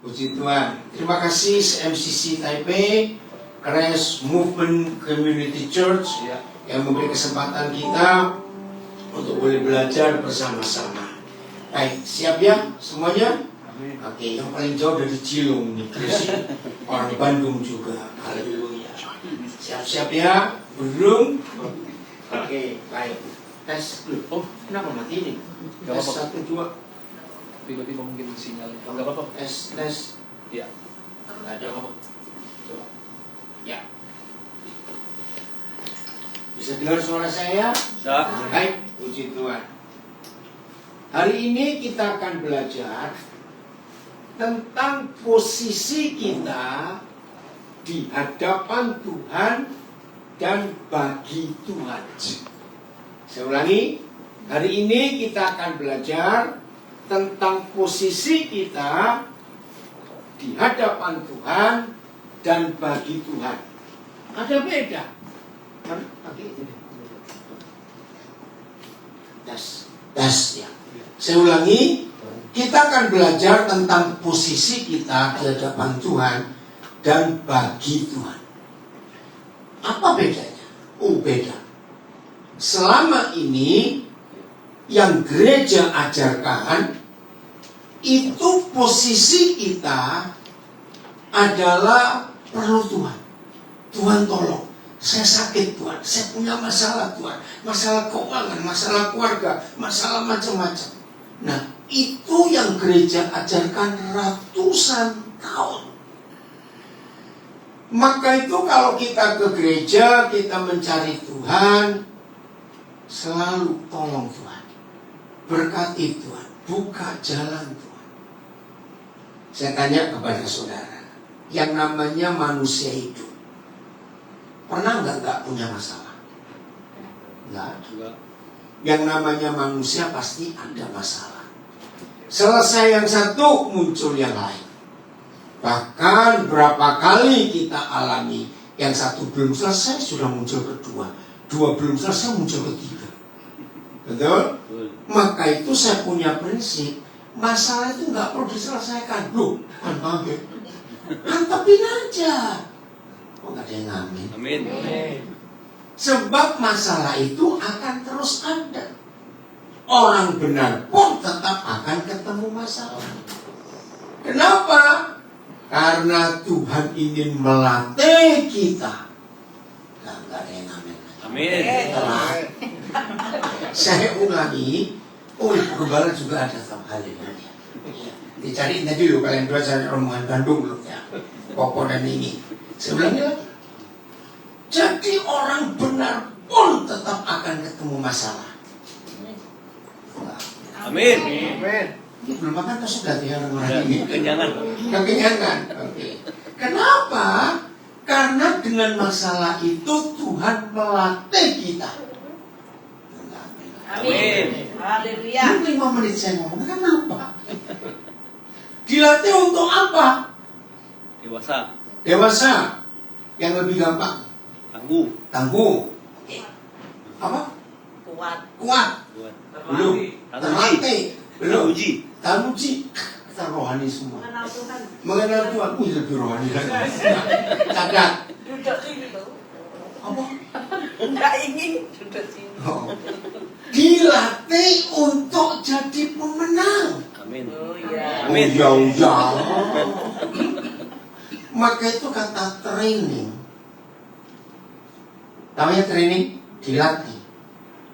Puji Tuhan. Terima kasih MCC Taipei, Christ Movement Community Church yang memberi kesempatan kita untuk boleh belajar bersama-sama. Baik, siap ya semuanya? Oke, yang paling jauh dari Cilung nih, Gresik, orang Bandung juga. Haleluya. Siap-siap ya? Belum? Oke, baik. Tes dulu. Oh, kenapa mati ini? Tes 1, 2. Tiba-tiba mungkin sinyal. Enggak apa-apa. Tes. Iya. Enggak ada apa-apa. Coba. Ya. Bisa dengar suara saya? Bisa. Baik, puji Tuhan. Hari ini kita akan belajar tentang posisi kita di hadapan Tuhan dan bagi Tuhan. Saya ulangi, hari ini kita akan belajar tentang posisi kita di hadapan Tuhan dan bagi Tuhan. Ada beda. Das ya. Saya ulangi, kita akan belajar tentang posisi kita di hadapan Tuhan dan bagi Tuhan. Apa bedanya? Oh, beda. Selama ini yang gereja ajarkan itu posisi kita adalah perlu Tuhan. Tuhan tolong, saya sakit Tuhan, saya punya masalah Tuhan, masalah keuangan, masalah keluarga, masalah macam-macam. Nah, itu yang gereja ajarkan ratusan tahun. Maka itu kalau kita ke gereja, kita mencari Tuhan, selalu tolong Tuhan, berkati Tuhan, buka jalan Tuhan. Saya tanya kepada saudara, yang namanya manusia hidup, pernah nggak punya masalah? Nggak ada. Yang namanya manusia pasti ada masalah. Selesai yang satu, muncul yang lain. Bahkan berapa kali kita alami, yang satu belum selesai sudah muncul kedua, dua belum selesai muncul ketiga. Betul? Maka itu saya punya prinsip, masalah itu nggak perlu diselesaikan. Loh, antepin aja. Oh, nggak ada yang ngamin. Amin. Sebab masalah itu akan terus ada. Orang benar pun tetap akan ketemu masalah. Kenapa? Karena Tuhan ingin melatih kita. Nggak ada yang ngamin. Amin. Saya ulangi, Ibu Gembala juga ada sama hal ini. Dicariin aja dulu, kalian dua cari rombongan Bandung dulu ya. Popo dan ini. Saya ulangi lagi. Jadi orang benar pun tetap akan ketemu masalah. Amin. Ini belum makan atau sudah ya orang-orang ini? Kenyangan. Kekenyangan. Oke. Kenapa? Karena dengan masalah itu Tuhan melatih kita. Amin. Haleluya. 5 menit saya ngomong, kenapa? Dilatih untuk apa? Dewasa. Dewasa. Yang lebih gampang. Tangguh. Apa? Kuat. Belum. Terlatih. Belum. Teruji. Kita rohani semua. Mengenal Tuhan. Lebih rohani lagi. Cadat. Duduk sini tuh. Apa? Enggak ingin duduk sini. Dilatih untuk jadi pemenang. Amin. Oh iya. Amin. Ya. Maka itu kata training. Tahu ya training? Dilatih.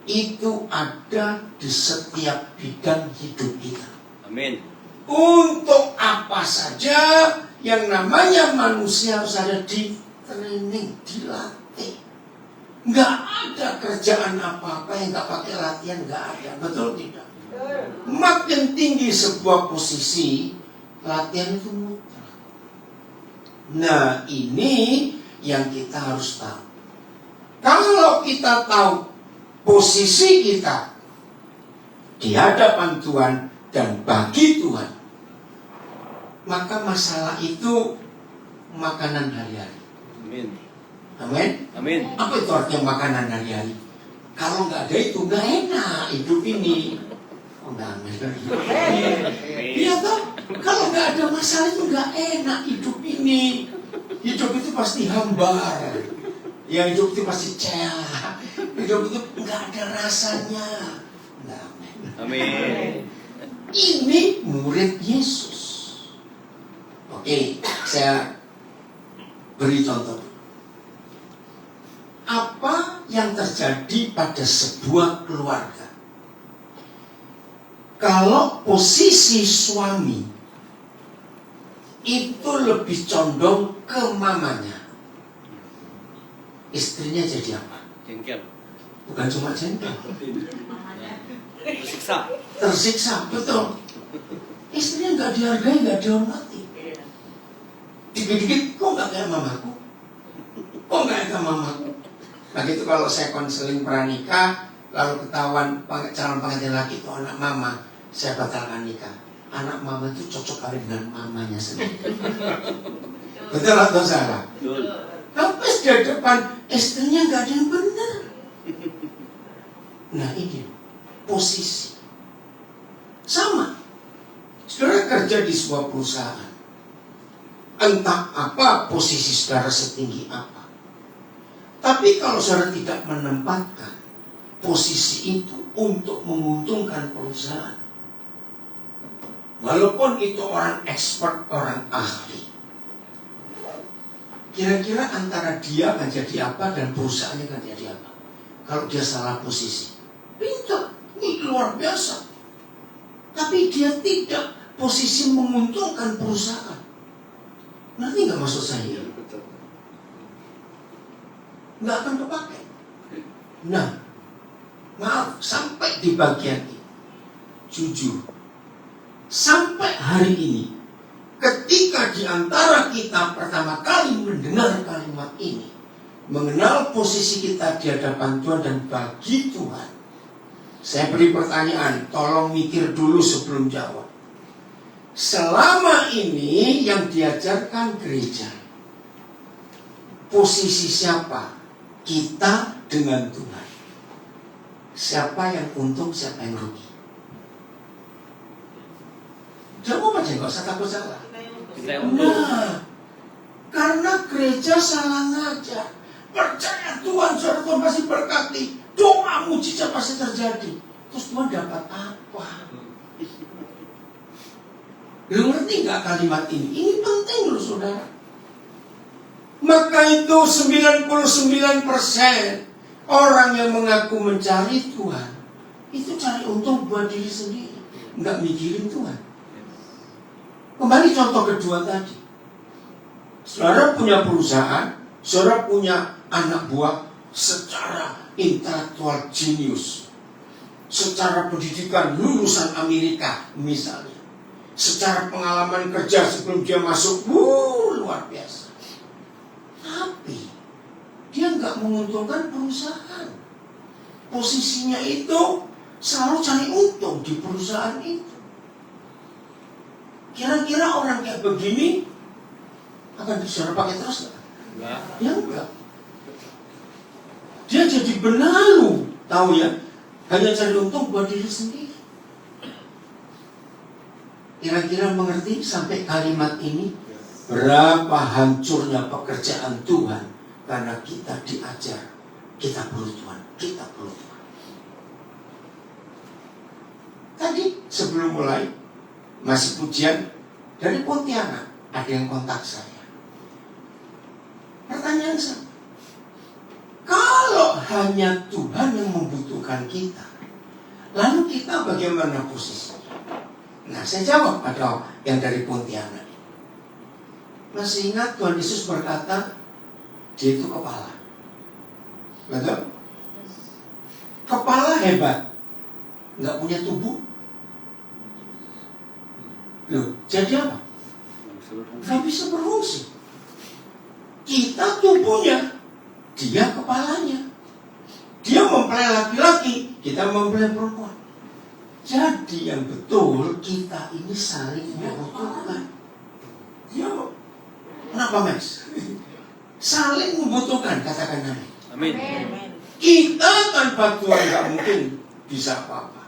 Itu ada di setiap bidang hidup kita. Amin. Untuk apa saja yang namanya manusia harus ada di training, dilatih. Nggak ada kerjaan apa-apa yang nggak pakai latihan, nggak ada. Betul tidak? Makin tinggi sebuah posisi, latihan itu mutlak. Nah, ini yang kita harus tahu. Kalau kita tahu posisi kita di hadapan Tuhan dan bagi Tuhan, maka masalah itu makanan hari-hari. Amin. Amin. Amin. Apa itu artinya makanan hari-hari? Kalau nggak ada itu nggak enak hidup ini. Oh, nggak amin. Iya toh? Kalau nggak ada masalah itu nggak enak hidup ini. Hidup itu pasti hambar. Ya hidup itu pasti celah. Hidup itu nggak ada rasanya. Nah, Amin. ini murid Yesus. Oke, saya beri contoh. Apa yang terjadi pada sebuah keluarga? Kalau posisi suami itu lebih condong ke mamanya, istrinya jadi apa? Jengkel. Bukan cuma jengkel, Tersiksa. tersiksa, betul. Istrinya nggak dihargai, nggak dihormati. Dikit-dikit, kok nggak kayak mamaku? Kok nggak kayak mamaku? Nah gitu kalau saya konseling pranikah, lalu ketahuan calon pengantin laki itu anak mama, saya batalkan nikah. Anak mama itu cocok kali dengan mamanya sendiri. Betul atau salah? Betul. Habis di depan istrinya nggak ada yang benar. Nah ini posisi sama. Saudara kerja di sebuah perusahaan, entah apa posisi saudara setinggi apa. Tapi kalau saudara tidak menempatkan posisi itu untuk menguntungkan perusahaan, walaupun itu orang expert, orang ahli, kira-kira antara dia akan jadi apa dan perusahaannya akan jadi apa? Kalau dia salah posisi, pintar, ini luar biasa. Tapi dia tidak posisi menguntungkan perusahaan. Nanti nggak maksud saya? Nggak akan kepakai. Nah, maaf, sampai di bagian ini, jujur, sampai hari ini, ketika di antara kita pertama kali mendengar kalimat ini, mengenal posisi kita di hadapan Tuhan dan bagi Tuhan, saya beri pertanyaan, tolong mikir dulu sebelum jawab. Selama ini yang diajarkan gereja, posisi siapa? Kita dengan Tuhan. Siapa yang untung, siapa yang rugi? Jawab aja, nggak usah takut salah. Nah, karena gereja salah ngajar. Percaya Tuhan, saudara, Tuhan pasti berkati. Doa mujizat pasti terjadi. Terus Tuhan dapat apa? Lu ngerti nggak kalimat ini? Ini penting loh saudara. Maka itu 99% orang yang mengaku mencari Tuhan itu cari untung buat diri sendiri, nggak mikirin Tuhan. Kembali contoh kedua tadi. Saudara punya perusahaan, saudara punya anak buah secara intelektual jenius, secara pendidikan lulusan Amerika misalnya, secara pengalaman kerja sebelum dia masuk, luar biasa. Tapi dia nggak menguntungkan perusahaan. Posisinya itu selalu cari untung di perusahaan itu. Kira-kira orang kayak begini akan disuruh pakai terus nggak? Enggak. Ya enggak. Dia jadi benalu, tahu ya? Hanya cari untung buat diri sendiri. Kira-kira mengerti sampai kalimat ini? Berapa hancurnya pekerjaan Tuhan karena kita diajar, kita perlu Tuhan, kita perlu Tuhan. Tadi sebelum mulai masih pujian dari Pontianak, ada yang kontak saya. Pertanyaan saya, kalau hanya Tuhan yang membutuhkan kita, lalu kita bagaimana posisinya? Nah, saya jawab pada yang dari Pontianak. Masih ingat Tuhan Yesus berkata, dia itu kepala. Betul? Kepala hebat, nggak punya tubuh. Loh, jadi apa? Nggak bisa berfungsi. Kita tubuhnya, dia kepalanya. Dia mempelai laki-laki, kita mempelai perempuan. Jadi yang betul, kita ini saling membutuhkan. Dia kenapa Max? Saling membutuhkan, katakan amin. Amin. Kita tanpa Tuhan nggak mungkin bisa apa-apa.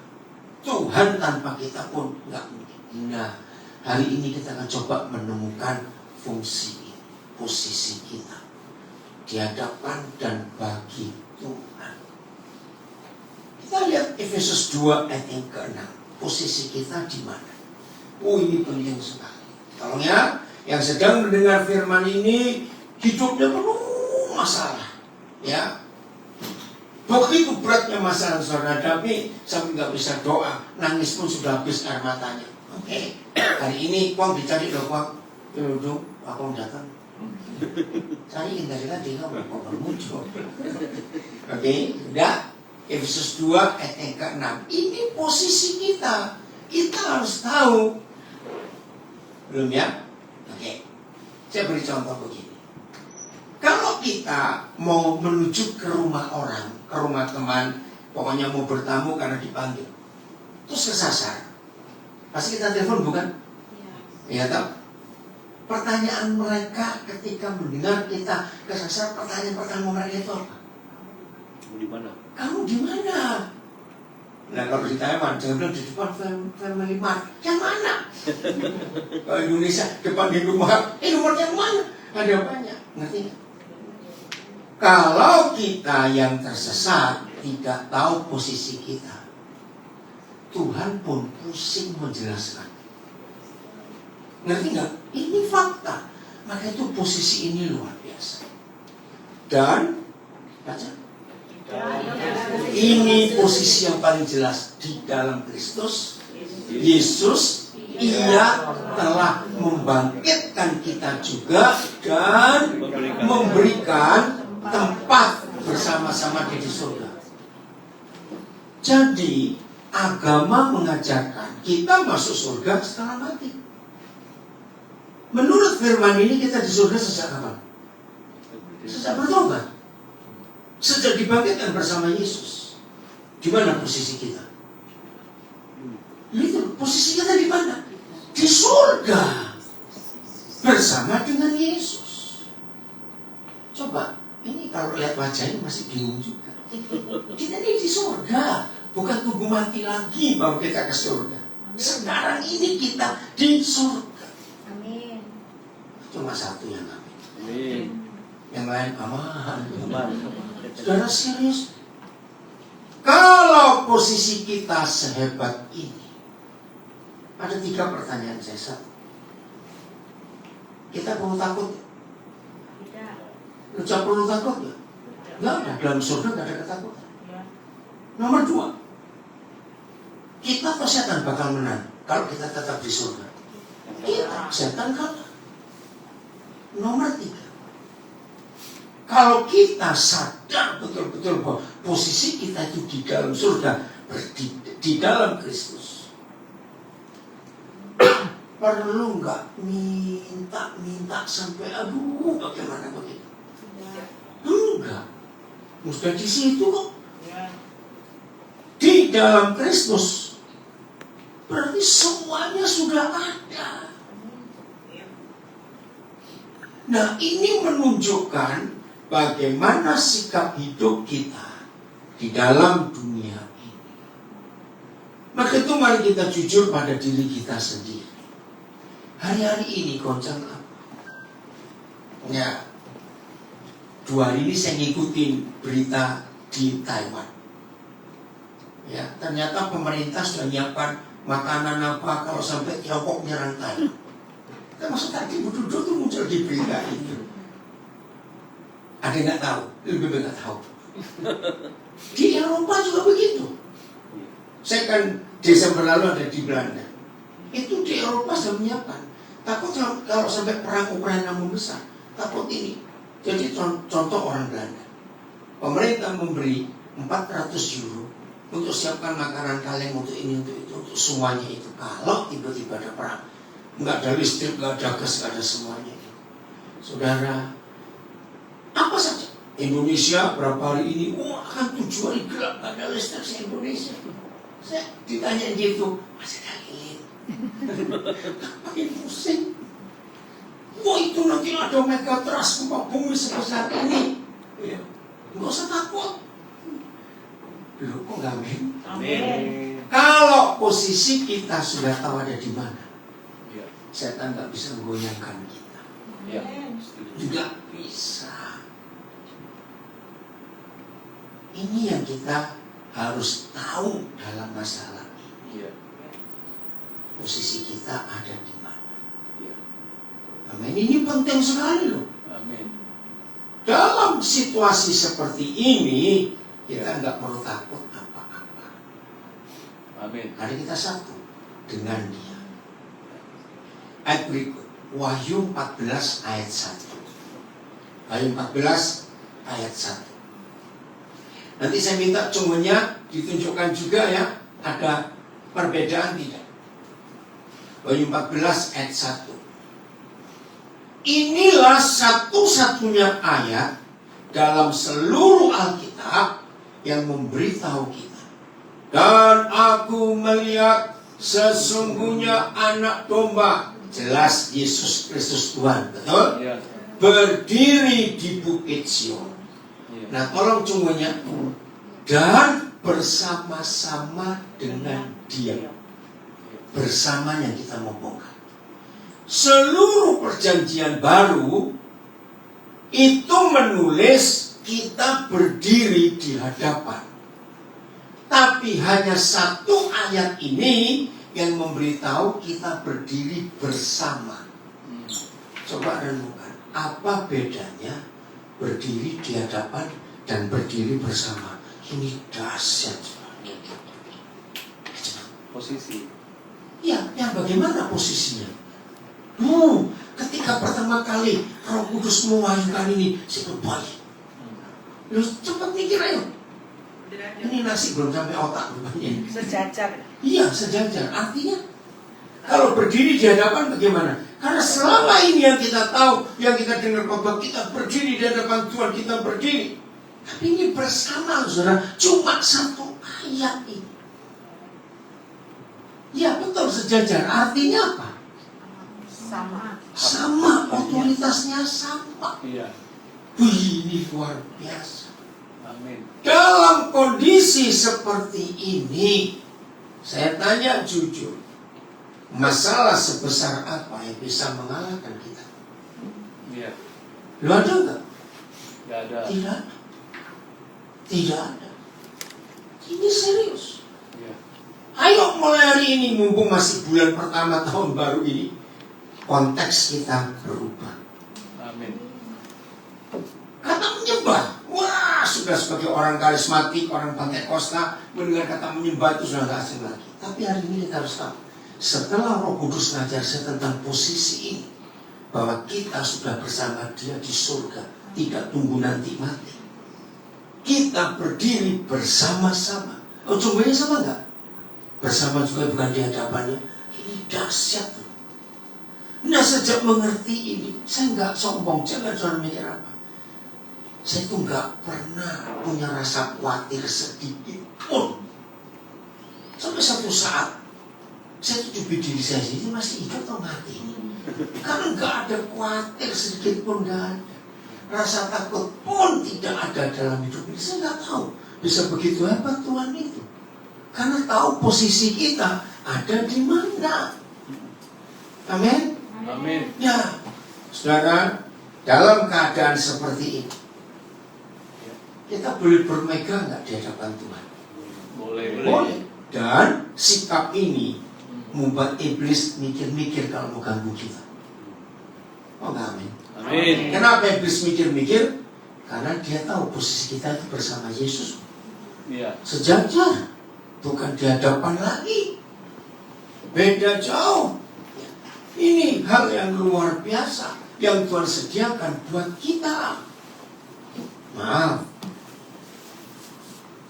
Tuhan tanpa kita pun nggak mungkin. Nah, Hari ini kita akan coba menemukan fungsi ini, posisi kita di hadapan dan bagi Tuhan. Kita lihat Efesus 2 ayat yang ke-6. Posisi kita di mana? Oh, ini penting sekali. Tolong ya, yang sedang mendengar firman ini hidupnya penuh masalah. Ya, begitu beratnya masalah saudara hadapi sampai nggak bisa doa, nangis pun sudah habis air matanya. Oke, hari ini Kuang dicari loh Kuang, duduk, Kuang datang. Cariin dari tadi kamu kok baru muncul. Oke, udah. Efesus 2 ayat yang ke-6. Ini posisi kita. Kita harus tahu. Belum ya? Oke. Saya beri contoh begini. Kalau kita mau menuju ke rumah orang, ke rumah teman, pokoknya mau bertamu karena dipanggil, terus kesasar, pasti kita telepon bukan? Iya tahu? Pertanyaan mereka ketika mendengar kita kesasar, pertanyaan pertama mereka itu apa? Kamu di mana? Kamu di mana? Nah kalau di Taiwan, jangan bilang di depan Family Mart. Yang mana? Kalau Indonesia, depan Indomaret. Indomaret yang mana? Ada banyak. Ngerti nggak? Kalau kita yang tersesat tidak tahu posisi kita, Tuhan pun pusing menjelaskan. Ngerti nggak? Ini fakta. Maka itu posisi ini luar biasa. Dan baca. Ini posisi yang paling jelas di dalam Kristus Yesus. Ia telah membangkitkan kita juga dan memberikan tempat bersama-sama di surga. Jadi agama mengajarkan kita masuk surga setelah mati. Menurut firman ini kita di surga sejak kapan? Sejak bertobat. Sejak dibangkitkan bersama Yesus. Di mana posisi kita? Itu posisi kita di mana? Di surga. Bersama dengan Yesus. Coba, ini kalau lihat wajahnya masih bingung juga. Kita ini di surga. Bukan tunggu mati lagi baru kita ke surga. Sekarang ini kita di surga. Amin. Cuma satu yang amin. Amin. Yang lain aman. Aman. Saudara serius? Kalau posisi kita sehebat ini, ada 3 pertanyaan saya. Satu, kita perlu takut? Tidak. Kita perlu takut ya? Nggak ada, dalam surga nggak ada ketakutan. Nomor 2, kita atau setan bakal menang kalau kita tetap di surga? Kita, setan kalah. Nomor 3, kalau kita sadar betul-betul bahwa posisi kita itu di dalam surga, di dalam Kristus, perlu nggak minta sampai aduh bagaimana begitu? Enggak, sudah di situ kok. Di dalam Kristus, berarti semuanya sudah ada. Nah ini menunjukkan bagaimana sikap hidup kita di dalam dunia ini. Maka itu mari kita jujur pada diri kita sendiri. Hari-hari ini goncang apa? Ya, 2 hari ini saya ngikutin berita di Taiwan. Ya, ternyata pemerintah sudah menyiapkan makanan apa kalau sampai Tiongkok menyerang Taiwan. Termasuk tadi Bududo tuh muncul di berita itu. Ada yang nggak tahu, lebih baik nggak tahu. Di Eropa juga begitu. Saya kan Desember lalu ada di Belanda. Itu di Eropa sudah menyiapkan. Takut kalau sampai perang Ukraina membesar, takut ini. Jadi contoh orang Belanda, pemerintah memberi 400 euro untuk siapkan makanan kalian untuk ini, untuk itu, untuk semuanya itu. Kalau tiba-tiba ada perang, nggak ada listrik, nggak ada gas, nggak ada semuanya. Saudara, apa saja Indonesia berapa hari ini, akan 7 hari gelap, nggak ada listrik di Indonesia. Saya ditanya gitu, masih ada lilin. Ngapain pusing? Itu nanti ada megatrust gempa bumi sebesar ini. Ya, nggak usah takut. Loh, kok nggak amin? Amin. Kalau posisi kita sudah tahu ada di mana, setan nggak bisa menggoyangkan kita. Ya. Tidak bisa. Ini yang kita harus tahu dalam masalah ini. Iya. Posisi kita ada di mana. Iya. Amin. Ini penting sekali loh. Amin. Dalam situasi seperti ini kita nggak perlu takut apa-apa. Amin. Hari kita satu dengan Dia. Ayat berikut, Wahyu 14 ayat 1. Wahyu 14 ayat 1. Nanti saya minta cumunya ditunjukkan juga ya, ada perbedaan tidak. Wahyu 14 ayat 1. Inilah satu-satunya ayat dalam seluruh Alkitab yang memberitahu kita. Dan aku melihat sesungguhnya anak domba, jelas Yesus Kristus Tuhan, betul? Iya. Berdiri di Bukit Sion. Iya. Nah, tolong cumunya. Dan bersama-sama dengan Dia. Bersama yang kita mau bongkar. Seluruh perjanjian baru itu menulis kita berdiri di hadapan. Tapi hanya satu ayat ini yang memberitahu kita berdiri bersama. Coba renungkan, apa bedanya berdiri di hadapan dan berdiri bersama? Ini dahsyat. Posisi. Ya, yang bagaimana posisinya? Ketika pertama kali Roh Kudus mewahyukan ini, saya baik. Lu cepat mikir ayo. Ini nasi belum sampai otak rupanya. Sejajar. Iya, sejajar. Artinya kalau berdiri di hadapan bagaimana? Karena selama ini yang kita tahu, yang kita dengar khotbah, kita berdiri di hadapan Tuhan, kita berdiri. Tapi ini bersama, saudara, cuma satu ayat ini. Ya betul, sejajar. Artinya apa? Sama, otoritasnya sama. Iya. Wih, ini luar biasa. Amin. Dalam kondisi seperti ini, saya tanya jujur, masalah sebesar apa yang bisa mengalahkan kita? Iya. Lu ada nggak? Gak ada. Tidak ada. Tidak ada. Ini serius. Iya. Ayo mulai hari ini, mumpung masih bulan pertama tahun baru ini, konteks kita berubah. Amin. Kata menyembah, wah sudah sebagai orang karismatik, orang Pentakosta, mendengar kata menyembah itu sudah gak asing lagi. Tapi hari ini kita harus tahu, setelah Roh Kudus ngajar saya tentang posisi ini, bahwa kita sudah bersama Dia di surga, tidak tunggu nanti mati. Kita berdiri bersama-sama. Oh, contohnya sama enggak? Bersama juga bukan di hadapannya. Ini dahsyat. Nah, sejak mengerti ini, saya enggak sombong, jangan soal mikir apa. Saya tuh enggak pernah punya rasa khawatir sedikit pun. Sampai satu saat, saya tuh coba diri saya sendiri masih hidup atau mati. Karena enggak ada khawatir sedikit pun, enggak ada. Rasa takut pun tidak ada dalam hidup ini. Saya enggak tahu bisa begitu hebat Tuhan itu. Karena tahu posisi kita ada di mana. Amin. Amin. Ya, saudara, dalam keadaan seperti ini, kita boleh bermegah nggak di hadapan Tuhan? Boleh. Dan sikap ini membuat iblis mikir-mikir kalau mau ganggu kita. Oh, enggak, amin. Amin. Kenapa iblis mikir-mikir? Karena dia tahu posisi kita itu bersama Yesus. Iya. Sejajar, bukan di hadapan lagi. Beda jauh. Ini hal yang luar biasa yang Tuhan sediakan buat kita. Maaf,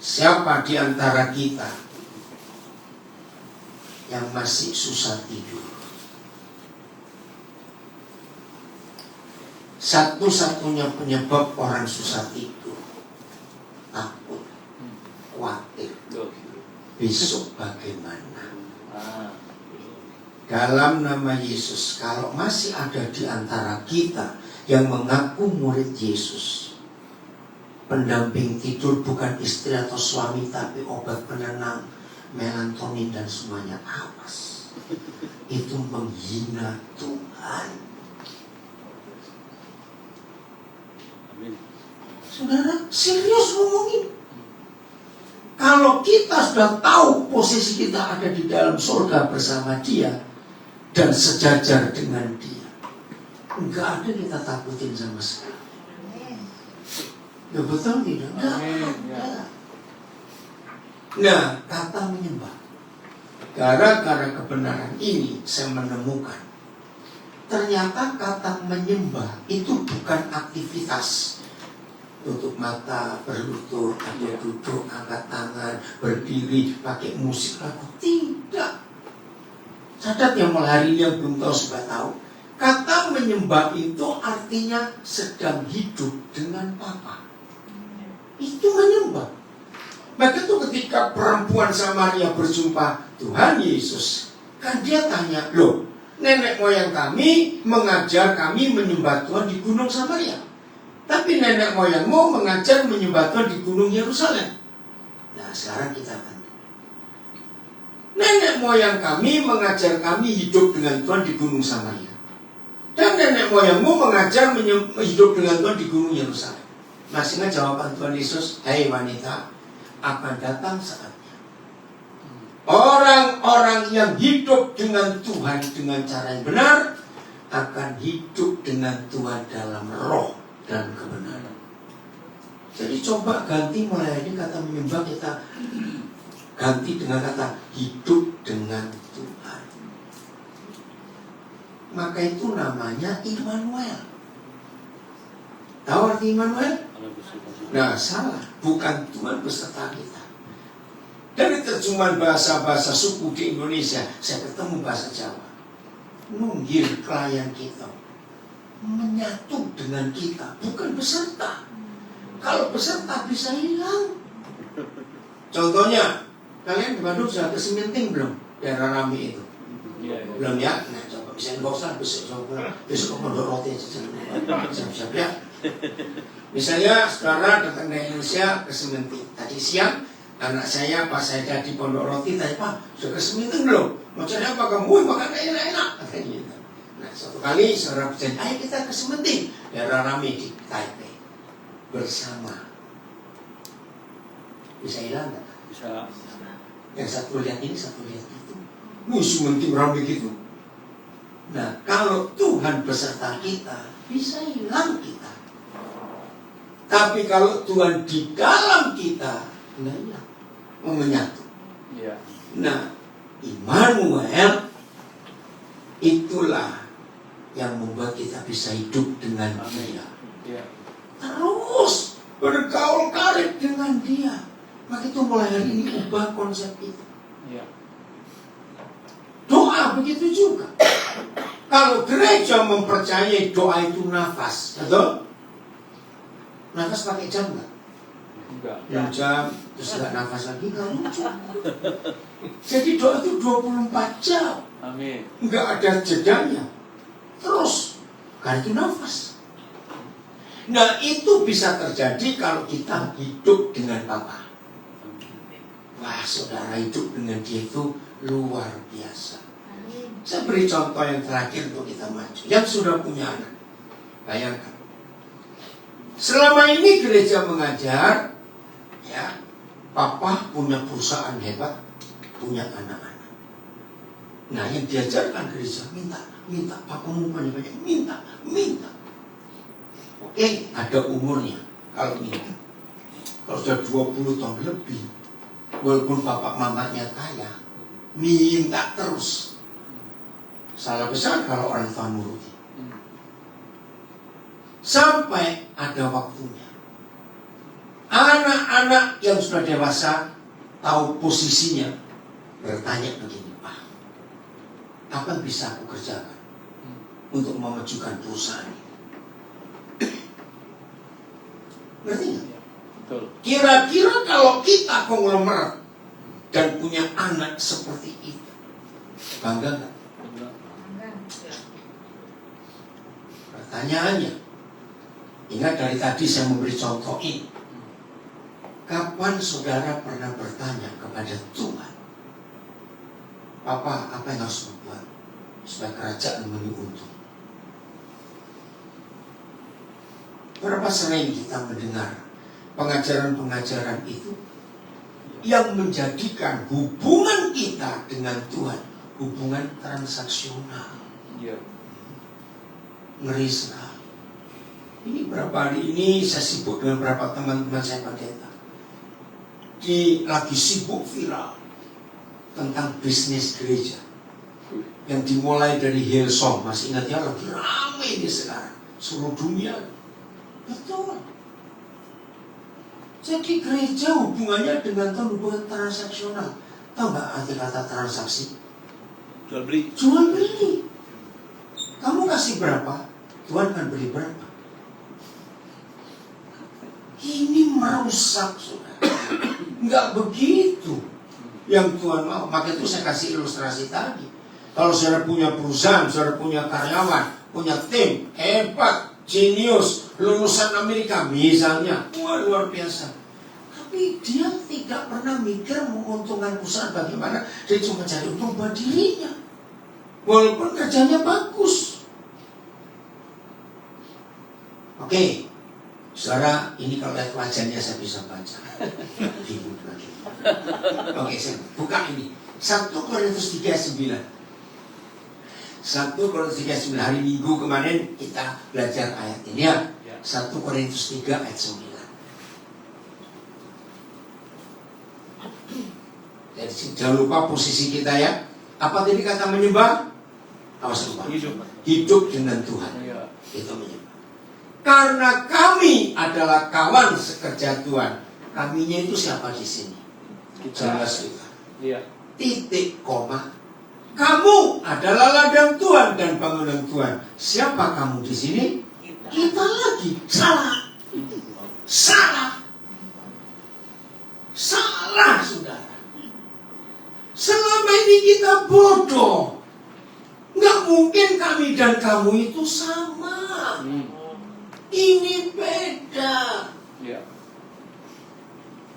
siapa di antara kita yang masih susah tidur? Satu-satunya penyebab orang susah tidur, takut, khawatir. Besok bagaimana? Dalam nama Yesus, kalau masih ada di antara kita yang mengaku murid Yesus, pendamping tidur bukan istri atau suami, tapi obat penenang, melatonin dan semuanya, awas. itu menghina Tuhan. Amin. Saudara, serius ngomongin. Kalau kita sudah tahu posisi kita ada di dalam surga bersama Dia dan sejajar dengan Dia, enggak ada kita takutin sama sekali. Ya betul tidak? Enggak ada. Nah, kata menyembah. Gara-gara kebenaran ini saya menemukan ternyata kata menyembah itu bukan aktivitas. Tutup mata, berlutut, atau duduk, angkat tangan, berdiri, pakai musik lagu. Tidak. Catat yang hari ini yang belum tahu sudah tahu. Kata menyembah itu artinya sedang hidup dengan Bapa. Itu menyembah. Maka itu ketika perempuan Samaria berjumpa Tuhan Yesus, kan dia tanya, loh, nenek moyang kami mengajar kami menyembah Tuhan di Gunung Samaria, tapi nenek moyangmu mengajar menyembah Tuhan di Gunung Yerusalem. Nah sekarang kita tanya, nenek moyang kami mengajar kami hidup dengan Tuhan di Gunung Samaria, dan nenek moyangmu mengajar hidup dengan Tuhan di Gunung Yerusalem. Masih ingat jawaban Tuhan Yesus, hai wanita, akan datang saatnya orang-orang yang hidup dengan Tuhan dengan cara yang benar akan hidup dengan Tuhan dalam roh dan kebenaran. Jadi coba ganti mulai ini kata menyembah, kita ganti dengan kata hidup dengan Tuhan. Maka itu namanya Immanuel. Tahu arti Immanuel? Nah salah, bukan Tuhan beserta kita. Dari terjemahan bahasa-bahasa suku di Indonesia, saya ketemu bahasa Jawa. Nunggir klien kita, menyatu dengan kita, bukan beserta. Kalau beserta bisa hilang. Contohnya, kalian di Bandung sudah ke Seminting belum? Daerah Rami itu. Belum ya? Nah coba, misalnya nggak usah besok ke Pondok Roti aja. Siap-siap ya. Misalnya saudara datang dari Indonesia ke Seminting. Tadi siang anak saya pas saya di Pondok Roti tanya, Pak, sudah ke Seminting belum? Mau cari apa kamu? Makan enak-enak katanya gitu. Nah suatu kali saudara berjanji, ayo kita ke Seminting, daerah Rami di Taipei bersama. Bisa hilang nggak? Bisa. Yang satu lihat ini, satu lihat itu. Seminting Rami gitu. Nah kalau Tuhan beserta kita, bisa hilang kita. Tapi kalau Tuhan di dalam kita, enggak hilang, menyatu. Ya. Nah, Immanuel itulah yang membuat kita bisa hidup dengan Dia. Ya. Terus bergaul karib dengan Dia. Maka itu mulai hari ini ubah konsep itu. Ya. Doa begitu juga. Kalau gereja mempercayai doa itu nafas, betul? Nafas pakai jam nggak? Enggak. Jam, terus nggak nafas lagi, nggak lucu. Jadi doa itu 24 jam. Amin. Nggak ada jedanya. Terus, karena itu nafas. Nah itu bisa terjadi kalau kita hidup dengan Bapa. Wah saudara, hidup dengan Dia itu luar biasa. Saya beri contoh yang terakhir untuk kita maju. Yang sudah punya anak, bayangkan. Selama ini gereja mengajar, ya, Papa punya perusahaan hebat, punya anak-anak. Nah, yang diajarkan gereja, minta, Papa mau banyak-banyak, minta. Oke, ada umurnya. Kalau minta, kalau sudah 20 tahun lebih, walaupun Bapak mamatnya kaya, minta terus. Salah besar kalau orang tua nuruti. Sampai ada waktunya. Anak-anak yang sudah dewasa tahu posisinya, bertanya begini, Pak, apa yang bisa aku kerjakan untuk memajukan perusahaan ini? Ngerti nggak? Betul. Kira-kira kalau kita konglomerat dan punya anak seperti itu, bangga nggak? Pertanyaannya, ingat dari tadi saya memberi contoh ini. Kapan saudara pernah bertanya kepada Tuhan, Papa, apa yang harus membuat? supaya kerajaan untung. Berapa sering kita mendengar pengajaran-pengajaran itu yang menjadikan hubungan kita dengan Tuhan hubungan transaksional. Iya. Ngeri sekali. Ini berapa hari ini saya sibuk dengan beberapa teman-teman saya pendeta. Lagi sibuk viral tentang bisnis gereja yang dimulai dari Hillsong. Masih ingat ya, lagi rame ini sekarang seluruh dunia. Betul. Jadi gereja hubungannya dengan Tuhan hubungan transaksional. Tahu nggak arti kata transaksi? Jual beli. Jual beli. Kamu kasih berapa, Tuhan akan beri berapa. Ini merusak, saudara. Nggak begitu yang Tuhan mau. Maka itu saya kasih ilustrasi tadi. Kalau saudara punya perusahaan, saudara punya karyawan, punya tim hebat, jenius, lulusan Amerika misalnya, wah luar biasa. Tapi dia tidak pernah mikir menguntungkan perusahaan bagaimana. Dia cuma cari untung buat dirinya, walaupun kerjanya bagus. Oke, saudara, ini kalau lihat wajahnya saya bisa baca. Bingung lagi. Oke, saya buka ini 1 Korintus 3:9. 1 Korintus 3:9. Hari Minggu kemarin kita belajar ayat ini ya. 1 Korintus 3 ayat 9. Jadi jangan lupa posisi kita ya. Apa tadi kata menyembah? Awas lupa. Hidup dengan Tuhan. Itu menyembah. Karena kami adalah kawan sekerja Tuhan. Kaminya itu siapa di sini? Jelas kita. Iya. Titik koma. Kamu adalah ladang Tuhan dan bangunan Tuhan. Siapa kamu di sini? Kita lagi. Salah. Salah. Salah, saudara. Selama ini kita bodoh. Nggak mungkin kami dan kamu itu sama. Ini beda. Iya.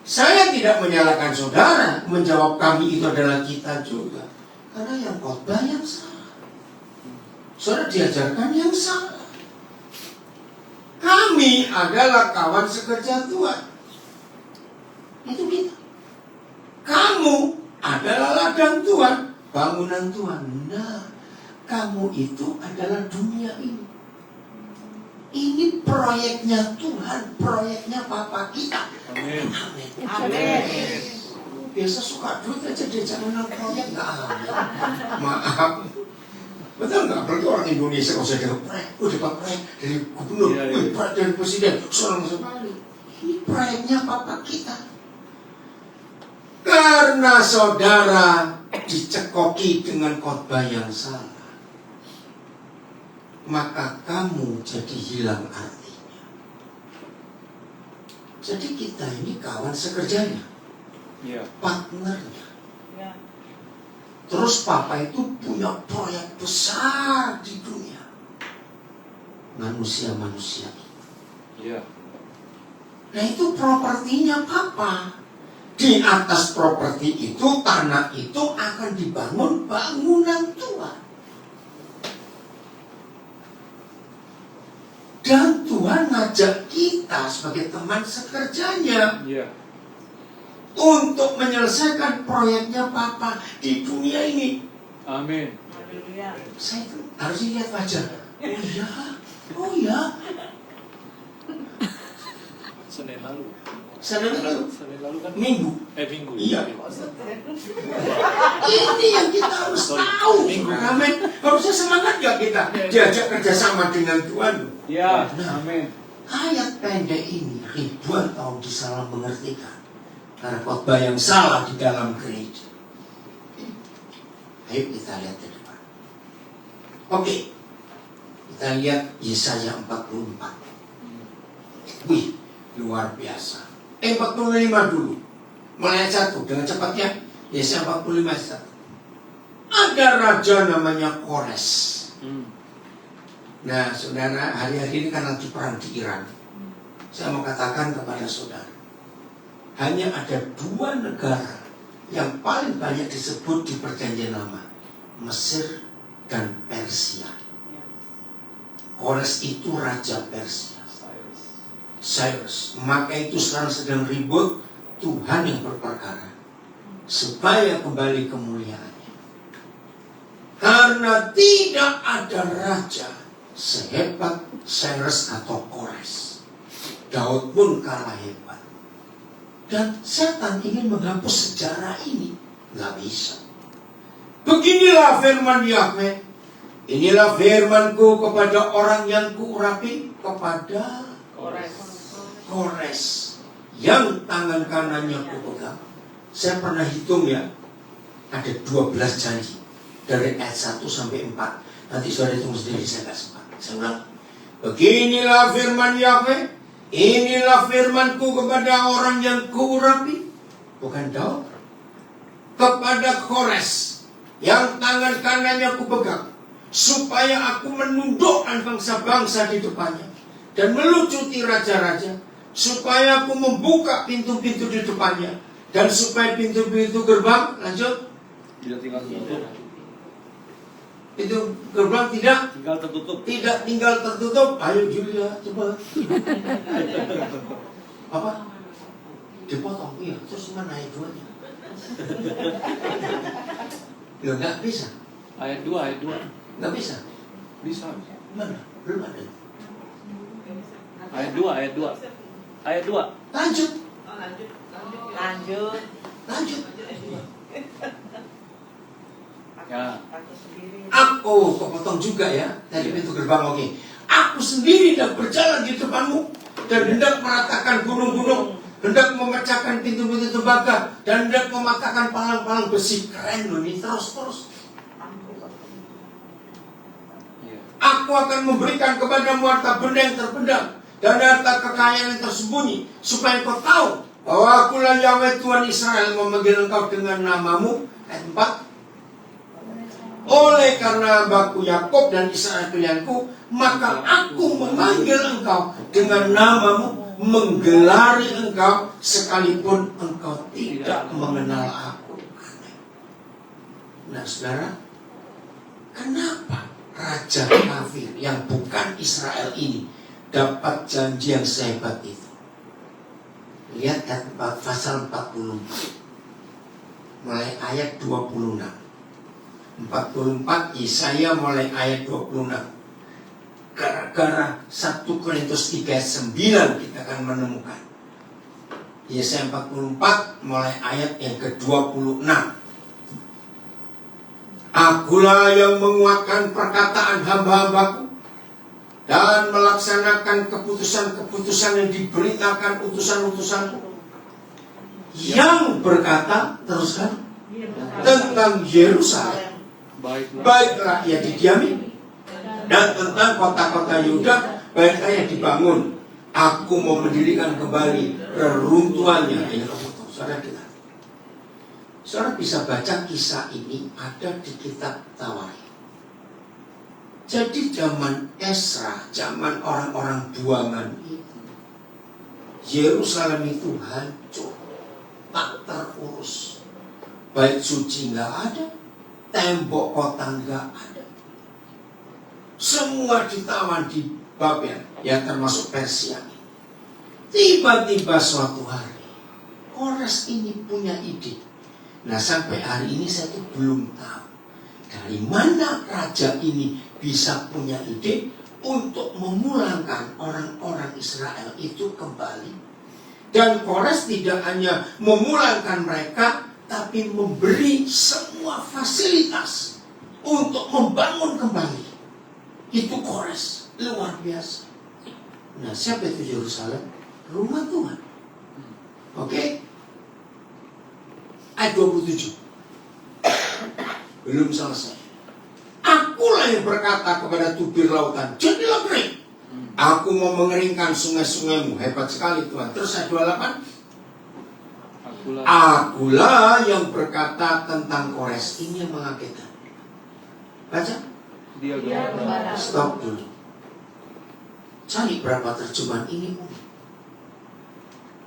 Saya tidak menyalahkan saudara. Menjawab kami itu adalah kita juga. Karena yang khotbah yang salah. Saudara diajarkan yang salah. Kami adalah kawan sekerja Tuhan. Itu kita. Kamu adalah ladang Tuhan, bangunan Tuhan. Nah, kamu itu adalah dunia ini. Ini proyeknya Tuhan, proyeknya Bapa kita. Amin. Amin. Amin. Biasa suka duit aja dia jangan proyek, nggak amin. Maaf. Betul nggak? Apalagi orang Indonesia kalau saya dengar proyek, dapat proyek dari gubernur, proyek dari presiden, seorang sekali. Ini proyeknya Bapa kita. Karena saudara dicekoki dengan khotbah yang salah, maka kamu jadi hilang artinya. Jadi kita ini kawan sekerjanya, partnernya. Terus Papa itu punya proyek besar di dunia. Manusia-manusia itu. Nah itu propertinya Papa. Di atas properti itu, tanah itu akan dibangun bangunan Tuhan. Dan Tuhan ngajak kita sebagai teman sekerjanya untuk menyelesaikan proyeknya Papa di dunia ini. Amin. Saya itu harus lihat wajah. Oh iya. Senin lalu. Senin lalu kan Minggu. Minggu. Iya. Ini yang kita harus tahu. Amin. Harusnya semangat gak kita diajak kerjasama dengan Tuhan? Ya. Nah, Amin. ayat pendek ini ribuan tahun disalah mengertikan karena khotbah yang salah di dalam gereja. Ayo kita lihat ke depan. Oke. Kita lihat Yesaya 44. Wih, luar biasa. 45 dulu. Mulai 1 dengan cepatnya. Yesaya 45 1. Ada raja namanya Kores. Nah, saudara, hari-hari ini kan lagi perang di Iran. Saya mau katakan kepada saudara, hanya ada 2 negara yang paling banyak disebut di Perjanjian Lama, Mesir dan Persia. Kores itu raja Persia. Cyrus. Maka itu sekarang sedang ribut, Tuhan yang berperkara supaya kembali kemuliaannya. Karena tidak ada raja sehebat Cyrus atau Kores. Daud pun kalah hebat. Dan setan ingin menghapus sejarah ini. Gak bisa. Beginilah firman Yahweh. Inilah firmanku kepada orang yang kuurapi, kepada Kores yang tangan kanannya kupegang. Saya pernah hitung ya, ada 12 janji dari ayat 1 sampai 4. Nanti saudara hitung sendiri, saya gak sempat. Saya ulang. Beginilah firman Yahweh, inilah firmanku kepada orang yang kuurapi, bukan Daud, kepada Kores yang tangan kanannya kupegang, supaya aku menundukkan bangsa-bangsa di depannya dan melucuti raja-raja, supaya aku membuka pintu-pintu di depannya, dan supaya pintu-pintu gerbang, lanjut, Tidak tinggal tertutup. pintu gerbang tidak tinggal tertutup. Ayo Julia, coba. Apa? Dipotong, iya. Terus mana ayat 2-nya? Ya nggak bisa. Ayat 2. Nggak bisa. Bisa. Mana? Belum ada. Ayat 2. Lanjut. Lanjut. Ya. Aku kepotong juga ya dari pintu gerbang. Oke. Aku sendiri hendak berjalan di depanmu dan hendak meratakan gunung-gunung, hendak memecahkan pintu-pintu tembaga, dan hendak mematahkan palang-palang besi. Keren loh ini, terus. Aku akan memberikan kepadamu harta benda yang terpendam dan harta kekayaan yang tersembunyi, supaya kau tahu bahwa akulah Yahweh Tuhan Israel, memanggil engkau dengan namamu. Ayat 4. Oleh karena hambaku Yakub dan Israel pilihanku, maka aku memanggil engkau dengan namamu, menggelari engkau sekalipun engkau tidak mengenal aku. Nah saudara, kenapa raja kafir yang bukan Israel ini dapat janji yang sehebat itu? Lihat ayat 4, pasal 44, mulai ayat 26. 44 Yesaya mulai ayat 26. Gara-gara 1 Korintus 3 ayat 9 kita akan menemukan. Yesaya 44 mulai ayat yang ke-26. Akulah yang menguatkan perkataan hamba-hambaku dan melaksanakan keputusan-keputusan yang diberitakan utusan-utusanku, yang berkata, teruskan, tentang Yerusalem, baiklah ia didiami, dan tentang kota-kota Yuda, baiklah ia dibangun. Aku mau mendirikan kembali reruntuhannya. Ini Saudara bisa baca kisah ini ada di kitab Tawarikh. Jadi zaman Esra, zaman orang-orang buangan itu, Yerusalem itu hancur, tak terurus. Bait suci nggak ada, tembok kota nggak ada. Semua ditawan di Babel, yang termasuk Persia. Tiba-tiba suatu hari, Kores ini punya ide. Nah sampai hari ini saya tuh belum tahu dari mana raja ini bisa punya ide untuk memulangkan orang-orang Israel itu kembali. Dan Kores tidak hanya memulangkan mereka, tapi memberi semua fasilitas untuk membangun kembali. Itu Kores, luar biasa. Nah siapa itu Yerusalem? Rumah Tuhan. Oke? Ayat 27. Belum selesai. Akulah yang berkata kepada tubir lautan, jadilah kering. Aku mau mengeringkan sungai-sungaimu. Hebat sekali Tuhan. Terus ayat 28. Akulah yang berkata tentang Kores. Ini yang mengagetkan. Baca. Stop dulu. Cari berapa terjemahan ini.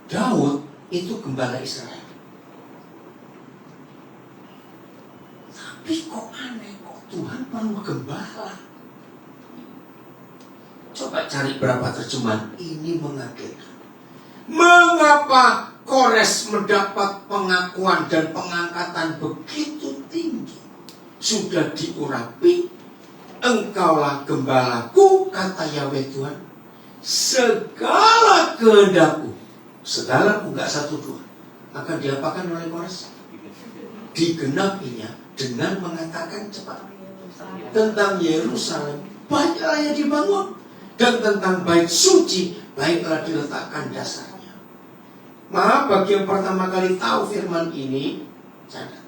Daud itu gembala Israel. Tapi kok aneh, kok Tuhan perlu gembala? Coba cari berapa terjemahan, ini mengagetkan. Mengapa Kores mendapat pengakuan dan pengangkatan begitu tinggi? Sudah diurapi, engkaulah gembalaku, kata Yahweh Tuhan. Segala kehendakku, segala enggak satu dua, akan diapakan oleh Kores? Digenapinya dengan mengatakan cepat tentang Yerusalem baiklah yang dibangun, dan tentang bait suci baiklah diletakkan dasarnya. Maka bagi yang pertama kali tahu firman ini, catat,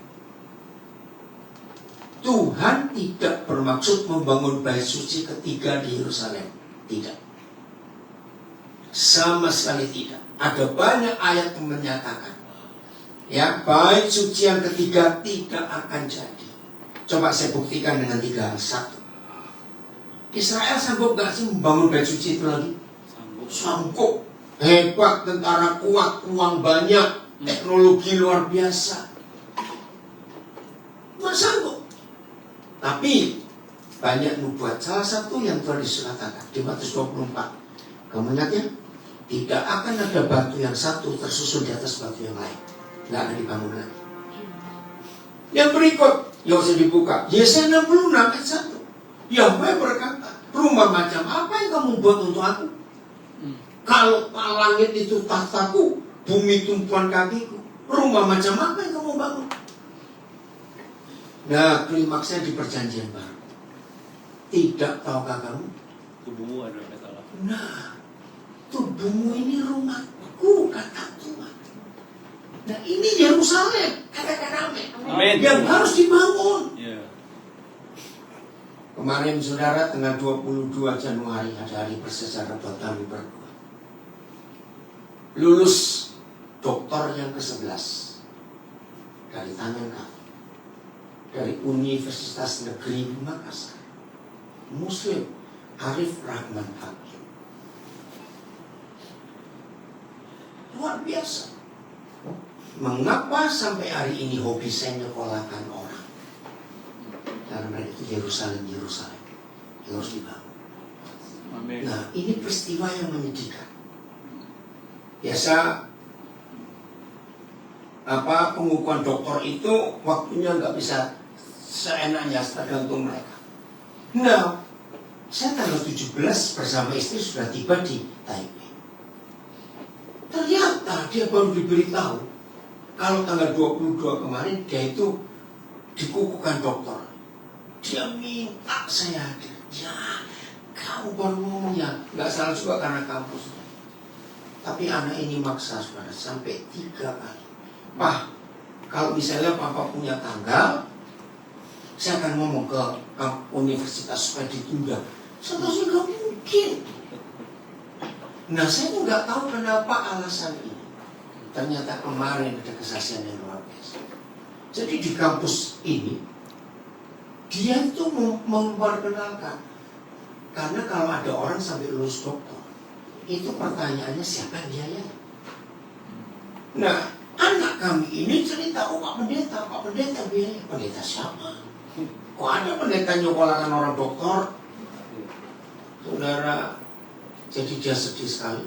Tuhan tidak bermaksud membangun bait suci ketiga di Yerusalem. Tidak, sama sekali tidak. Ada banyak ayat yang menyatakan, ya, bait suci yang ketiga tidak akan jadi. Coba saya buktikan dengan 3 hal. 1, Israel sanggup gak sih membangun bait suci itu lagi? Sanggup. Hebat, tentara kuat, uang banyak, teknologi luar biasa. Tuhan sanggup. Tapi banyak nubuat. Salah satu yang Tuhan Yesus katakan di Matius 24, kamu ingat ya? Tidak akan ada batu yang satu tersusun di atas batu yang lain. Gak akan dibangun lagi. Yang berikut, yang usah dibuka, Yesaya 66 ayat 1. Yahweh berkata, rumah macam apa yang kamu buat untuk aku? Kalau langit itu tahtaku, bumi tumpuan kakiku, rumah macam apa yang kamu bangun? Nah, klimaksnya di perjanjian baru. Tidak tahukah kamu? Tubuhmu adalah katalah. Nah, tubuhmu ini rumahku, kata Tuhan. Nah, ini Yerusalem, katakan amin, yang harus dibangun. Yeah. Kemarin saudara, tanggal 22 Januari ada hari bersejarah buat kami berdua. Lulus doktor yang ke-11 dari tangan kami, dari Universitas Negeri Makassar, Muslim Arif Rahman Hakim. Luar biasa. Mengapa sampai hari ini hobi saya nyekolahkan orang? Karena itu Yerusalem yang harus dibangun. Amin. Nah, ini peristiwa yang menyedihkan. Biasa pengukuhan dokter itu waktunya nggak bisa seenaknya, tergantung mereka. Nah, saya tanggal 17 bersama istri sudah tiba di Taipei. Ternyata dia baru diberitahu kalau tanggal 22 kemarin dia itu dikukuhkan dokter. Dia minta saya hadir. Ya, kamu baru ngomong ya, nggak salah juga karena kampus. Tapi anak ini maksa saudara sampai 3 kali. Pak, kalau misalnya papa punya tanggal, saya akan ngomong ke universitas supaya ditunda. Saya tahu nggak mungkin. Nah, saya tuh nggak tahu kenapa alasan ini. Ternyata kemarin ada kesaksian yang luar biasa. Jadi di kampus ini dia itu memperkenalkan, karena kalau ada orang sampai lulus doktor, itu pertanyaannya siapa yang biaya? Nah, anak kami ini cerita, oh Pak Pendeta biaya. Pendeta siapa? Kok ada pendeta nyokolahkan orang doktor? Saudara, jadi dia sedih sekali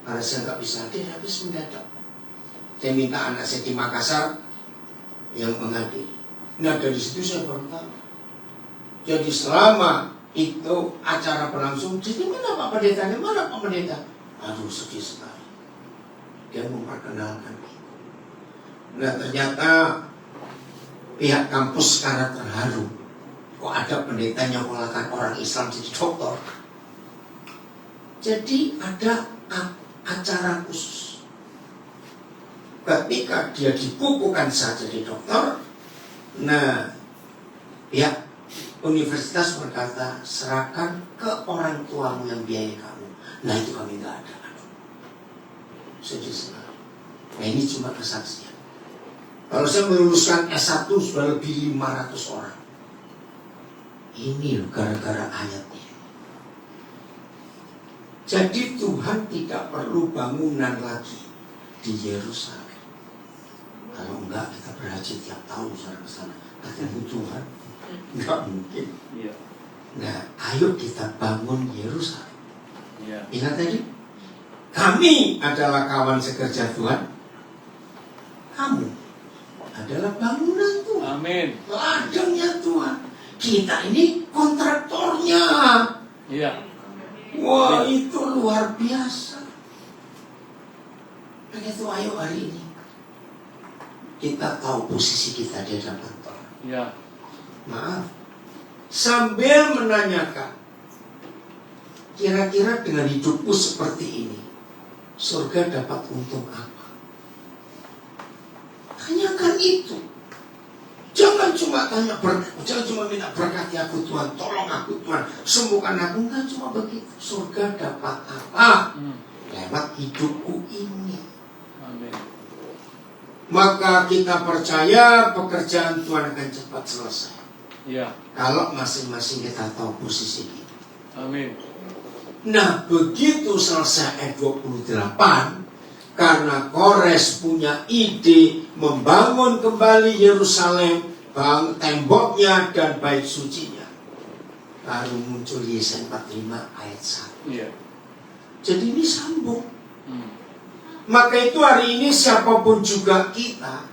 karena saya nggak bisa hadir, habis mendadak. Saya minta anak saya di Makassar yang menghadiri. Nah, dari situ saya baru tahu. Jadi selama itu acara berlangsung, jadi mana Pak Pendetanya? Mana Pak Pendeta? Aduh, sedih sekali. Dia memperkenalkan itu. Nah, ternyata pihak kampus karena terharu. Kok ada pendeta yang mengatakan orang Islam jadi dokter? Jadi ada acara khusus. Ketika dia dikukuhkan saja jadi dokter, nah, pihak universitas berkata, serahkan ke orang tuamu yang biayai kamu. Nah, itu kami nggak ada. Sedih sekali. Nah, ini cuma kesaksian. Kalau saya meluluskan S1 sudah lebih 500 orang. Ini loh gara-gara ayat ini. Jadi Tuhan tidak perlu bangunan lagi di Yerusalem. Kalau enggak kita berhaji tiap tahun saudara ke sana. Ketemu Tuhan. Enggak mungkin. Iya. Nah, ayo kita bangun Yerusalem. Iya. Ingat tadi? Kami adalah kawan sekerja Tuhan. Kamu adalah bangunan Tuhan. Amin. Ladangnya Tuhan. Kita ini kontraktornya. Iya. Wah, itu luar biasa. Begitu ayo hari ini kita tahu posisi kita di hadapan Tuhan. Iya. Maaf, sambil menanyakan, kira-kira dengan hidupku seperti ini, surga dapat untung apa? Tanyakan itu. Jangan cuma tanya jangan cuma minta berkati aku Tuhan, tolong aku Tuhan, sembuhkan aku. Enggak cuma begitu. Surga dapat apa? Lewat hidupku ini. Amin. Maka kita percaya pekerjaan Tuhan akan cepat selesai. Iya. Kalau masing-masing kita tahu posisi kita. Amin. Nah, begitu selesai ayat 28, karena Kores punya ide membangun kembali Yerusalem, temboknya dan bait sucinya, baru muncul Yesaya 45 ayat 1. Iya. Jadi ini sambung. Maka itu hari ini siapapun juga kita,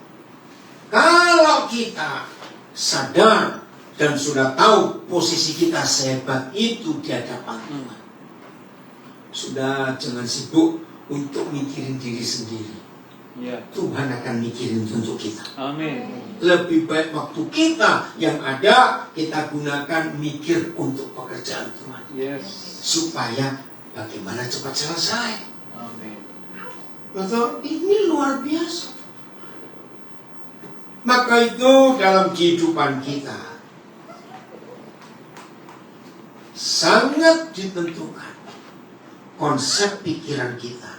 kalau kita sadar dan sudah tahu posisi kita sehebat itu di hadapan Tuhan, sudah jangan sibuk untuk mikirin diri sendiri. Iya. Tuhan akan mikirin untuk kita. Amin. Lebih baik waktu kita yang ada kita gunakan mikir untuk pekerjaan Tuhan. Yes. Supaya bagaimana cepat selesai. Amin. Betul? Ini luar biasa. Maka itu dalam kehidupan kita sangat ditentukan konsep pikiran kita.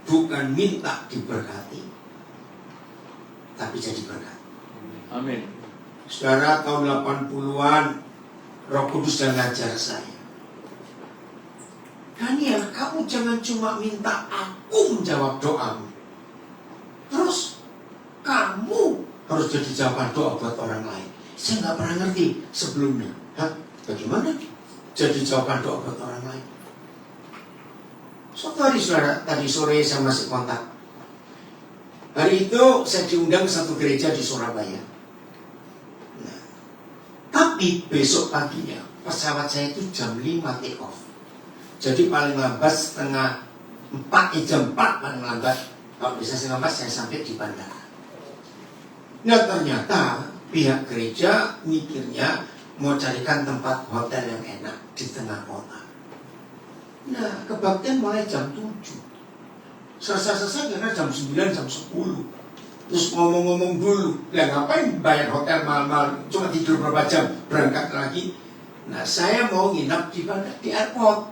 Bukan minta diberkati, tapi jadi berkat. Amin. Saudara, tahun 80-an Roh Kudus dan ngajar saya, Daniel, kamu jangan cuma minta aku menjawab doamu, terus kamu harus jadi jawaban doa buat orang lain. Saya nggak pernah ngerti sebelumnya. Bagaimana jadi jawaban doa buat orang lain? Suatu hari saudara, tadi sore saya masih kontak. Hari itu saya diundang ke satu gereja di Surabaya. Nah, tapi besok paginya pesawat saya itu jam 5 take off. Jadi paling lambat setengah 4, jam 4 paling lambat. Kalau bisa setengah 4 saya sampai di bandara. Nah ternyata pihak gereja mikirnya mau carikan tempat hotel yang enak di tengah kota. Nah, kebaktian mulai jam 7. Selesai kira jam 9, jam 10. Terus ngomong-ngomong dulu. Lah ngapain bayar hotel mahal-mahal, cuma tidur berapa jam, berangkat lagi. Nah, saya mau nginap di airport.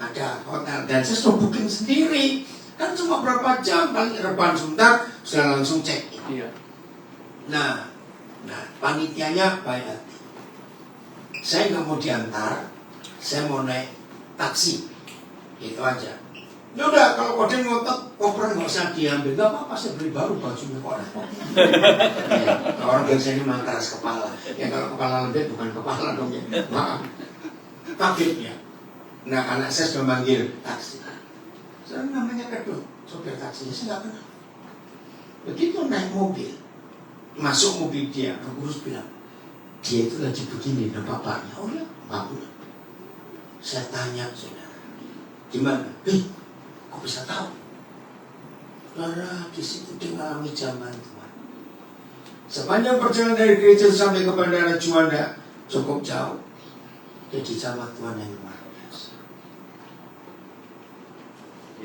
Ada hotel dan saya sudah booking sendiri. Kan cuma berapa jam, paling rebahan sebentar, saya langsung check in. Iya. Nah, panitianya baik hati. Saya nggak mau diantar, saya mau naik taksi. Itu aja. Ya udah, kalau kode ngotot, koper nggak usah diambil, nggak apa-apa, saya beli baru bajunya kok repot. Ya, orang biasanya memang keras kepala. Ya kalau kepala lembek bukan kepala dong ya. Maaf. Kagetnya. Nah anak saya sudah manggil taksi. Saya namanya Kedut, sopir taksinya saya nggak kenal. Begitu naik mobil, masuk mobil dia, pengurus bilang, dia itu lagi begini dan bapaknya. Oh ya, bagus. Saya tanya saudara, gimana? Kok bisa tahu? Karena di situ dia mengalami zaman Tuhan. Sepanjang perjalanan dari gereja sampai ke Bandara Juanda cukup jauh. Jadi zaman Tuhan yang luar biasa.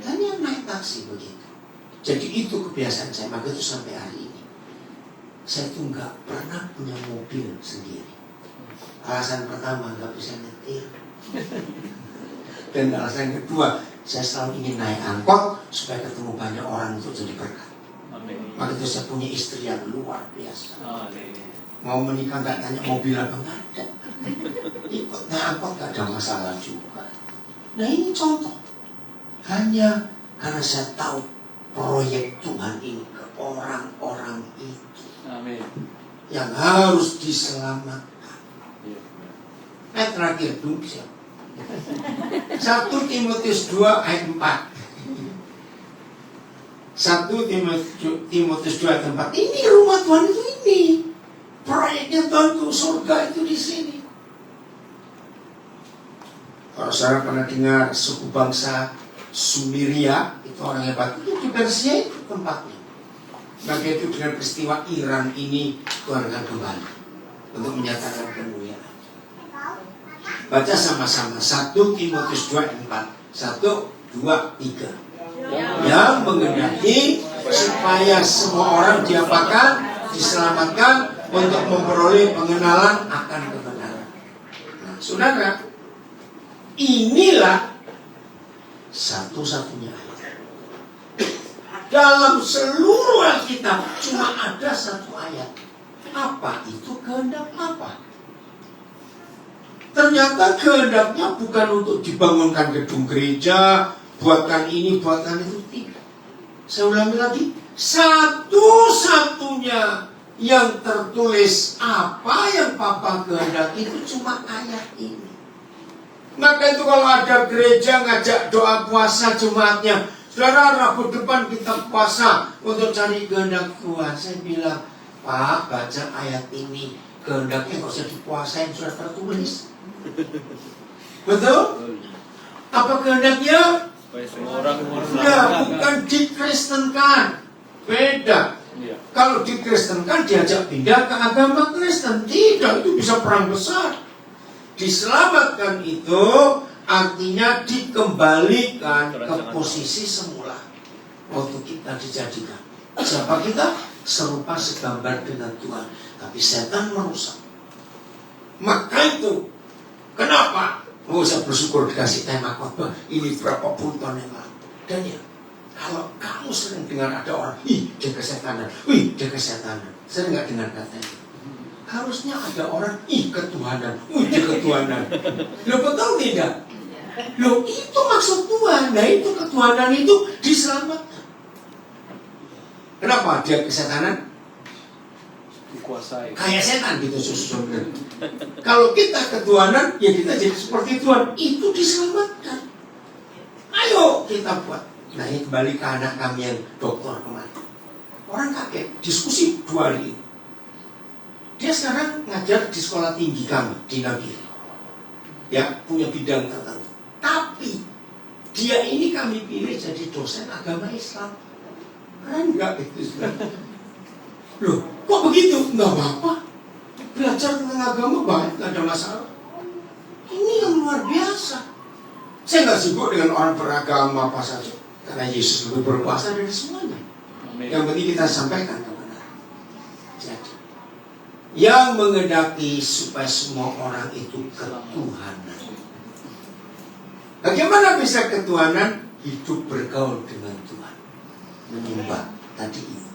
Hanya naik taksi begitu. Jadi itu kebiasaan saya, maka itu sampai hari ini. Saya tuh nggak pernah punya mobil sendiri. Alasan pertama nggak bisa nyetir. Dan alasan kedua, saya selalu ingin naik angkot supaya ketemu banyak orang untuk jadi berkat. Amin. Maka itu saya punya istri yang luar biasa. Amin. Mau menikah nggak tanya mobil apa, nggak ada. Ikut naik angkot nggak ada masalah juga. Nah ini contoh. Hanya karena saya tahu proyek Tuhan ini orang-orang itu Amin. yang harus diselamatkan. Ya. Terakhir dulu siap. 1 Timotius 2 ayat 4. 1 Timotius 2 ayat 4. Ini rumah Tuhan itu ini. Proyeknya Tuhan itu surga itu di sini. Kalau saudara pernah dengar suku bangsa Sumeria, itu orang hebat, itu di Persia itu tempatnya. Maka itu dengan peristiwa Iran ini Tuhan akan kembali untuk menyatakan kemuliaan. Baca sama-sama 1 Timotius 2 ayat 4. 1, 2, 3. Yang mengendaki supaya semua orang diapakan, diselamatkan untuk memperoleh pengenalan akan kebenaran. Nah, saudara, inilah satu-satunya ayat. Dalam seluruh Alkitab cuma ada satu ayat. Apa itu? Kehendak apa? Ternyata kehendaknya bukan untuk dibangunkan gedung gereja, buatkan ini, buatkan itu, tidak. Saya ulangi lagi, satu-satunya yang tertulis apa yang Papa kehendaki itu cuma ayat ini. Maka itu kalau ada gereja ngajak doa puasa jemaatnya, saudara Rabu depan kita puasa untuk cari kehendak Tuhan. Saya bilang, Pak, baca ayat ini, kehendaknya nggak usah dipuasain, sudah tertulis. Betul? Apa kehendaknya? Supaya semua orang Enggak, bukan dikristenkan. Beda. Iya. Kalau dikristenkan diajak pindah ke agama Kristen. Tidak, itu bisa perang besar. Diselamatkan itu artinya dikembalikan ke posisi semula waktu kita dijadikan. Siapa kita? Serupa segambar dengan Tuhan. Tapi setan merusak. Maka itu kenapa? Oh, saya bersyukur dikasih tema khotbah ini berapa puluh tahun yang lalu. Dan ya, kalau kamu sering dengar ada orang, dia kesetanan, dia kesetanan. Sering nggak dengar kata itu? Harusnya ada orang, ketuhanan, dia ketuhanan. Lo betul tidak? Lo itu maksud Tuhan. Nah itu ketuhanan itu diselamatkan. Kenapa dia kesetanan? Dikuasai. Kayak setan gitu susu-susu. Kalau kita ketuhanan, ya kita jadi seperti Tuhan. Itu diselamatkan. Ayo kita buat. Nah ini kembali ke anak kami yang dokter kemarin. Orang kaget, diskusi 2 hari ini. Dia sekarang ngajar di sekolah tinggi kami di Nabil. Ya, punya bidang tertentu. Tapi dia ini kami pilih jadi dosen agama Islam. Keren nggak itu? Loh, kok begitu? Nggak apa-apa. Belajar tentang agama baik, nggak ada masalah. Ini yang luar biasa. Saya nggak sibuk dengan orang beragama apa saja, karena Yesus lebih berkuasa dari semuanya. Amin. Yang penting kita sampaikan kebenaran. Jadi, yang mengendaki supaya semua orang itu ketuhanan. Bagaimana bisa ketuhanan? Hidup bergaul dengan Tuhan. Menyembah tadi itu.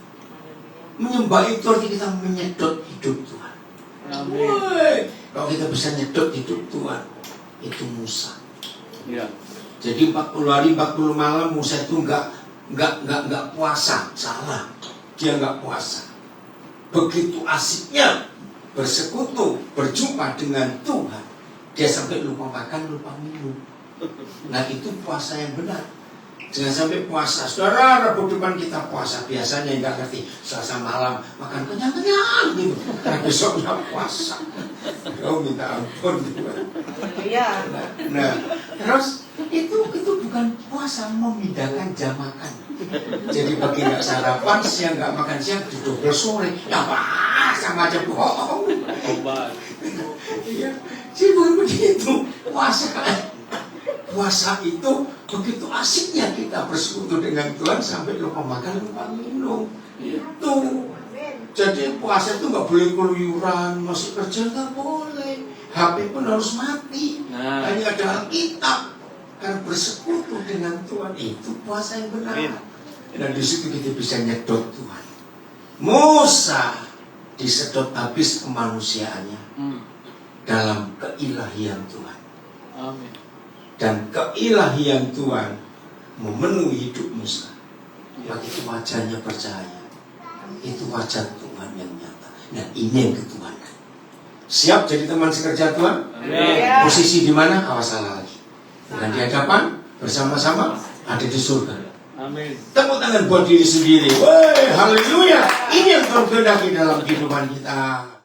Menyembah itu artinya kita menyedot hidup Tuhan. Amin. Woi, kalau kita bisa nyedot hidup Tuhan, itu Musa. Ya. Jadi 40 hari 40 malam Musa itu enggak puasa. Salah. Dia enggak puasa. Begitu asiknya bersekutu, berjumpa dengan Tuhan, dia sampai lupa makan, lupa minum. Nah itu puasa yang benar. Jangan sampai puasa. Saudara, Rabu depan kita puasa. Biasanya enggak ngerti. Selasa malam makan kenyang-kenyang gitu. Karena besoknya puasa. Oh minta ampun gitu. Iya. Nah, terus itu bukan puasa, memindahkan jam makan. Jadi pagi nggak sarapan, siang nggak makan siang, didobel sore. Ya apa? Sama aja bohong. Obat. Iya, sih bukan begitu. Puasa itu begitu asiknya kita bersekutu dengan Tuhan sampai lupa makan, lupa minum. Itu. Jadi puasa itu nggak boleh keluyuran, masih kerja nggak boleh. HP pun harus mati. Nah. Hanya ada Alkitab. Karena bersekutu dengan Tuhan itu puasa yang benar. Amin. Dan di situ kita bisa nyedot Tuhan. Musa disedot habis kemanusiaannya dalam keilahian Tuhan. Amin. Dan keilahian Tuhan memenuhi hidup Musa. Maka itu wajahnya percaya. Itu wajah Tuhan yang nyata. Nah, ini yang ketuhanan. Siap jadi teman sekerja Tuhan? Amin. Posisi di mana? Awas salah lagi. Bukan di hadapan, bersama-sama ada di surga. Amin. Tepuk tangan buat diri sendiri. Woi, haleluya. Ini yang Tuhan kehendaki dalam kehidupan kita.